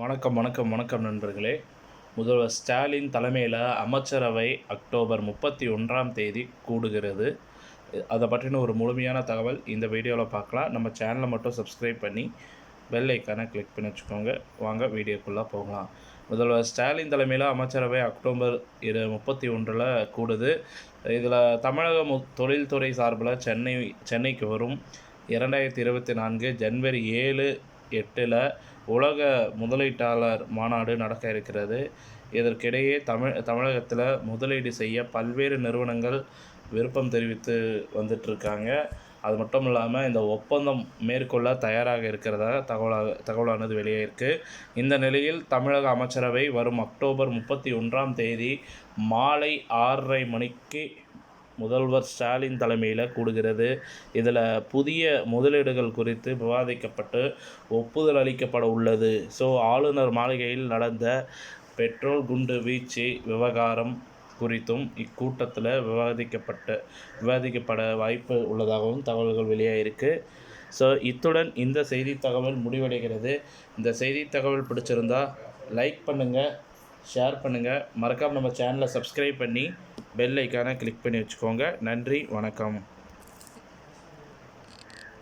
வணக்கம் வணக்கம் வணக்கம் நண்பர்களே. முதல்வர் ஸ்டாலின் தலைமையில் அமைச்சரவை அக்டோபர் 31ஆம் தேதி கூடுகிறது. அதை பற்றின ஒரு முழுமையான தகவல் இந்த வீடியோவில் பார்க்கலாம். நம்ம சேனலை மட்டும் சப்ஸ்கிரைப் பண்ணி பெல் ஐக்கானை கிளிக் பண்ணி வச்சுக்கோங்க. வாங்க வீடியோக்குள்ளே போகலாம். முதல்வர் ஸ்டாலின் தலைமையில் அமைச்சரவை அக்டோபர் 31 கூடுது. இதில் தமிழக தொழில்துறை சார்பில் சென்னைக்கு வரும் 2024 ஜனவரி 7, 8 உலக முதலீட்டாளர் மாநாடு நடக்க இருக்கிறது. இதற்கிடையே தமிழகத்தில் முதலீடு செய்ய பல்வேறு நிறுவனங்கள் விருப்பம் தெரிவித்து வந்துட்டுருக்காங்க. அது மட்டும் இல்லாமல் இந்த ஒப்பந்தம் மேற்கொள்ள தயாராக இருக்கிறதாக தகவலானது வெளியே இருக்குது. இந்த நிலையில் தமிழக அமைச்சரவை வரும் அக்டோபர் 31ஆம் தேதி மாலை 6:30 மணிக்கு முதல்வர் ஸ்டாலின் தலைமையில் கூடுகிறது. இதில் புதிய முதலீடுகள் குறித்து விவாதிக்கப்பட்டு ஒப்புதல் அளிக்கப்பட உள்ளது. ஆளுநர் மாளிகையில் நடந்த பெட்ரோல் குண்டு வீச்சு விவகாரம் குறித்தும் இக்கூட்டத்தில் விவாதிக்கப்பட வாய்ப்பு உள்ளதாகவும் தகவல்கள் வெளியாகிருக்கு. இத்துடன் இந்த செய்தி தகவல் முடிவடைகிறது. இந்த செய்தி தகவல் பிடிச்சிருந்தால் லைக் பண்ணுங்கள், ஷேர் பண்ணுங்கள். மறக்காமல் நம்ம சேனலை சப்ஸ்கிரைப் பண்ணி பெல் ஐக்கானை கிளிக் பண்ணி வச்சுக்கோங்க. நன்றி, வணக்கம்.